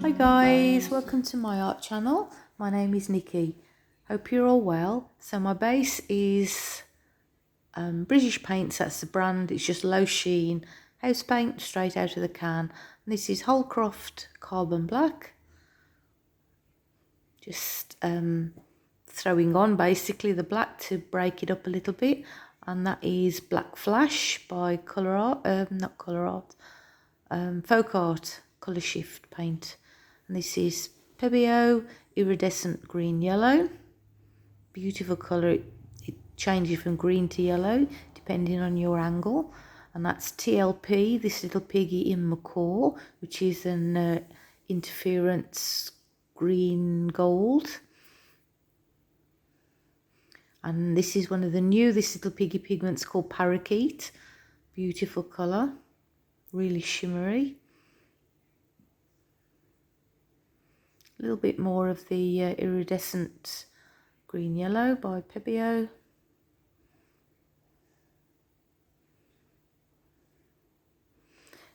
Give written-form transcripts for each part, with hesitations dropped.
Hi guys, welcome to my art channel. My name is Niki. Hope you're all well. So my base is British Paints, that's the brand. It's just low sheen, house paint straight out of the can. And this is Holcroft Carbon Black. Just throwing on basically the black to break it up a little bit. And that is Black Flash by Folkart, Colorshift paint. And this is Pebeo Iridescent Green Yellow. Beautiful colour. It changes from green to yellow depending on your angle. And that's TLP, this little piggy in Macaw, which is an interference green gold. And this is one of the new, this little piggy pigments called Parakeet. Beautiful colour, really shimmery. A little bit more of the Iridescent Green Yellow by Pebeo.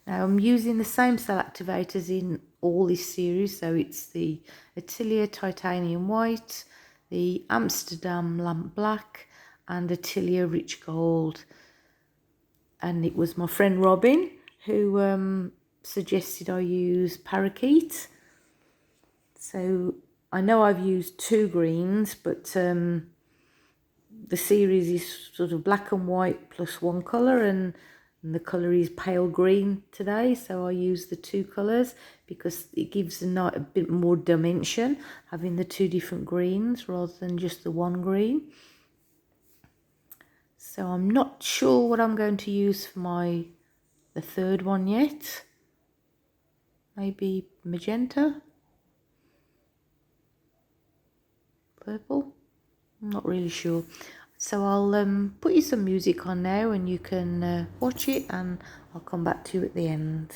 Now I'm using the same cell activators in all this series, so it's the Atelier Titanium White, the Amsterdam Lamp Black and Atelier Rich Gold. And it was my friend Robin who suggested I use Parakeet. So I know I've used two greens, but the series is sort of black and white plus one colour, and the colour is pale green today, so I use the two colours because it gives the night a bit more dimension, having the two different greens rather than just the one green. So I'm not sure what I'm going to use for the third one yet. Maybe magenta? Purple? I'm not really sure. So I'll put you some music on now and you can watch it, and I'll come back to you at the end.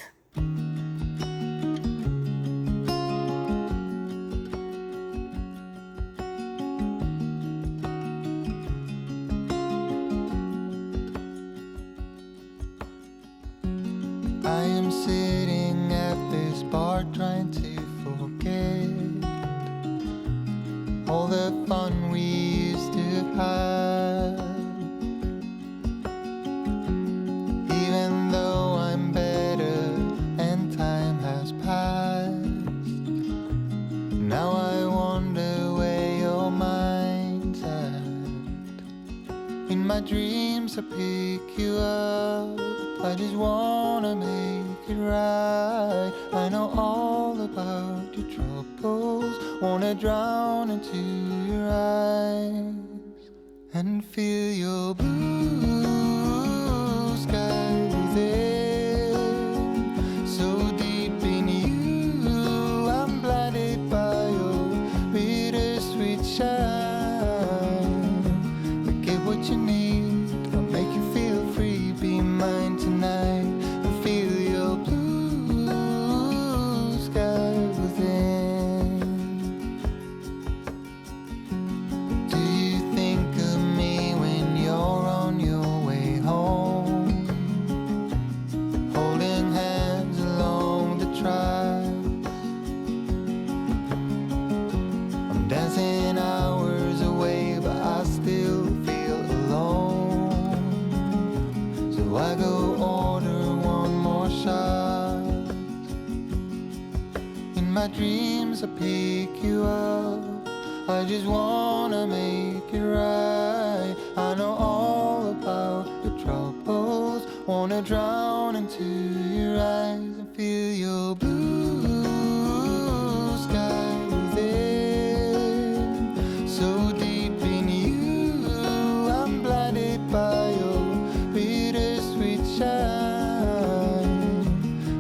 I am sitting at this bar trying to forget all the fun we used to have. Even though I'm better and time has passed, now I wonder where your mind's at. In my dreams I pick you up, I just wanna make it right. I know all about your troubles, wanna drown into your eyes and feel your blue sky within. So deep in you, I'm blinded by your bittersweet shine. But get what you need, I'll make you feel free. Be mine tonight and feel your blue sky within. Do you think of me when you're on your way home, holding hands along the tracks? I'm dancing hours away, but I still feel alone. So I go order one more shot. In my dreams I pick you up, I just wanna make it right. I know all about your troubles, wanna drown into your eyes and feel your blue sky within. So deep in you, I'm blinded by your bittersweet shine.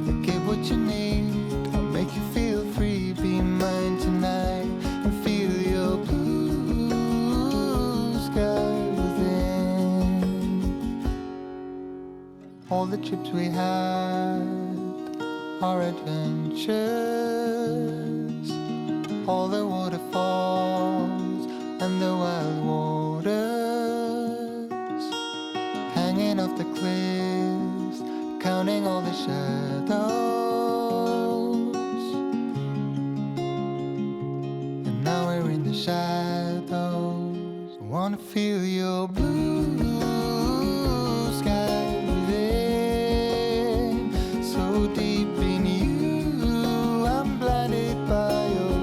But get what you need, I'll make you feel free. Be mine tonight and feel your blue sky within. All the trips we had, our adventures, all the waterfalls and the wild waters, hanging off the cliffs, counting all the shadows. the shadows. I wanna feel your blue sky within, so deep in you. I'm blinded by your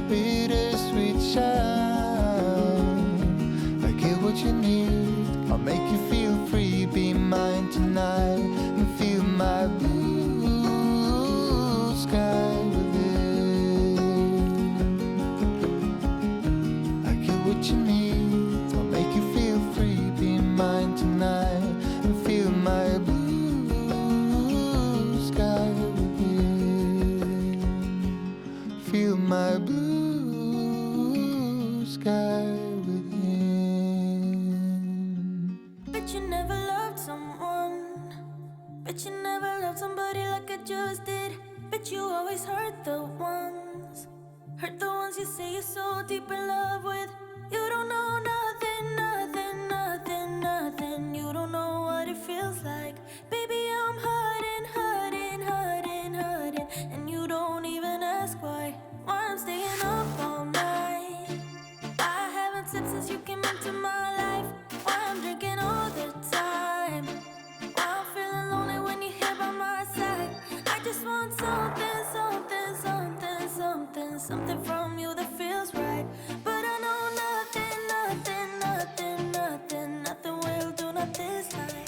bittersweet shine. I get what you need, I'll make you feel free. Be mine tonight and feel my blue sky within. I get what you need, I'll make you feel free. Be mine tonight and feel my blue sky within. Feel my blue sky within. Bet you never loved someone. Bet you never loved somebody like I just did. Bet you always hurt the ones. Hurt the ones you say you're so deep in love with. You don't know nothing, nothing, nothing, nothing. You don't know what it feels like. Baby, I'm hurting, hurting, hurting, hurting. And you don't even ask why. Why I'm staying up all night. I haven't slept since you came into my life. Why I'm drinking all the time. Why I'm feeling lonely when you're here by my side. I just want something, something, something, something, something from you that feels right. But I know nothing, nothing, nothing, nothing, nothing will do, not this time.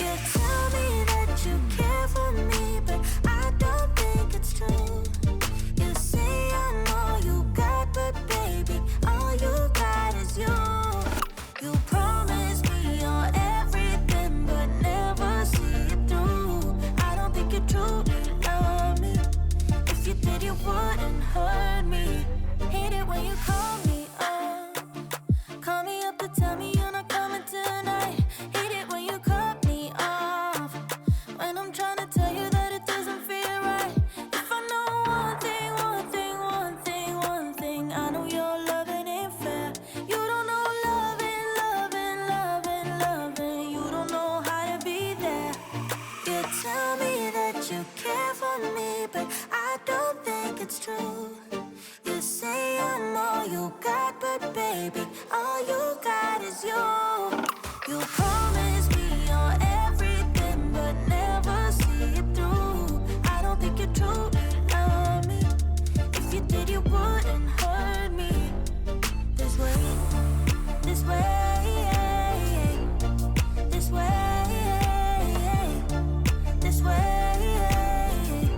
You tell me that you care for me, but I don't think it's true. You say I'm all you got, but baby, all you got is you. You promise me you're everything, but never see it through. I don't think you truly love me. If you did, you wouldn't hurt me. Hate it when you call me up. Call me up to tell me you're not coming tonight. Hate it when you cut me off. When I'm trying to tell you that it doesn't feel right. If I know one thing, one thing, one thing, one thing, I know your loving ain't fair. You don't know loving, loving, loving, loving. You don't know how to be there. You tell me that you care for me, but I don't think it's true. You say I'm all you got, but baby, all you got is you. You promise me you're everything, but never see it through. I don't think you truly love me. If you did, you wouldn't hurt me. This way, this way, this way, this way,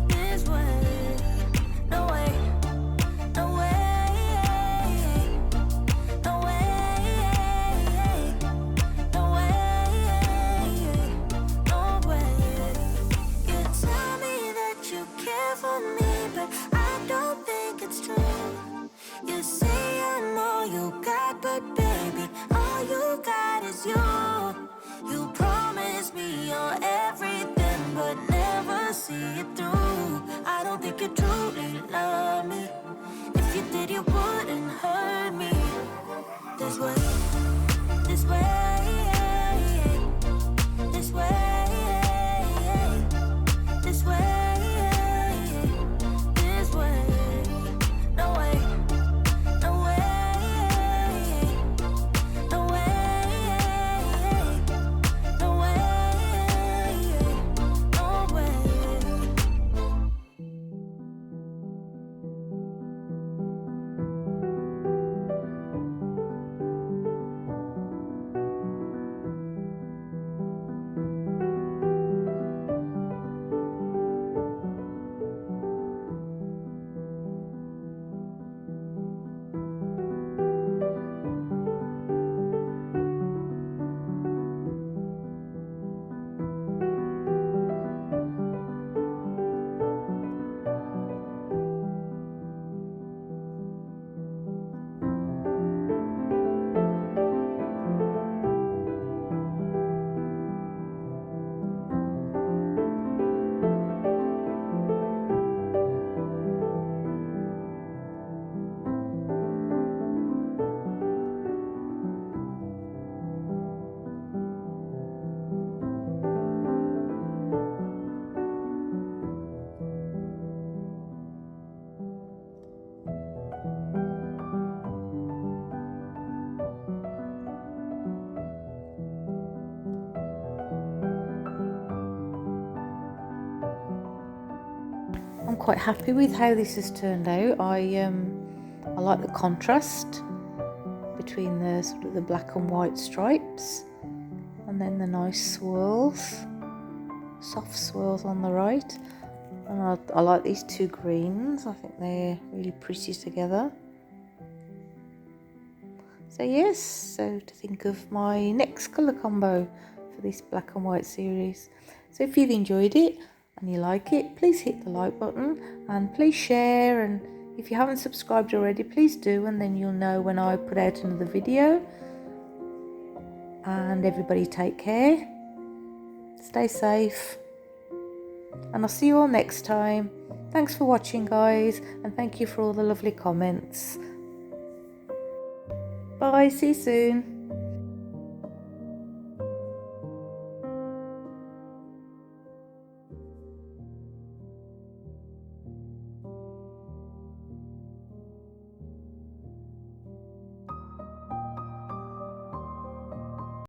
this way. No way, no way, no way, no way, no way. You tell me that you care for me, but I don't think it's true. You say I'm all you got, but baby, all you got is you. You promise me you're everything, but never see it through. I don't think you truly love me. If you did, you wouldn't hurt me. This way, this way, this way, this way, this way. No way, no way, no way, no way, no way. quite happy with how this has turned out. I like the contrast between the sort of the black and white stripes, and then the nice swirls, soft swirls on the right. And I like these two greens. I think they're really pretty together. So yes, so to think of my next colour combo for this black and white series. So if you've enjoyed it and you like it, please hit the like button and please share, and if you haven't subscribed already, please do, and then you'll know when I put out another video. And everybody take care, stay safe, and I'll see you all next time. Thanks for watching, guys, and thank you for all the lovely comments. Bye, see you soon.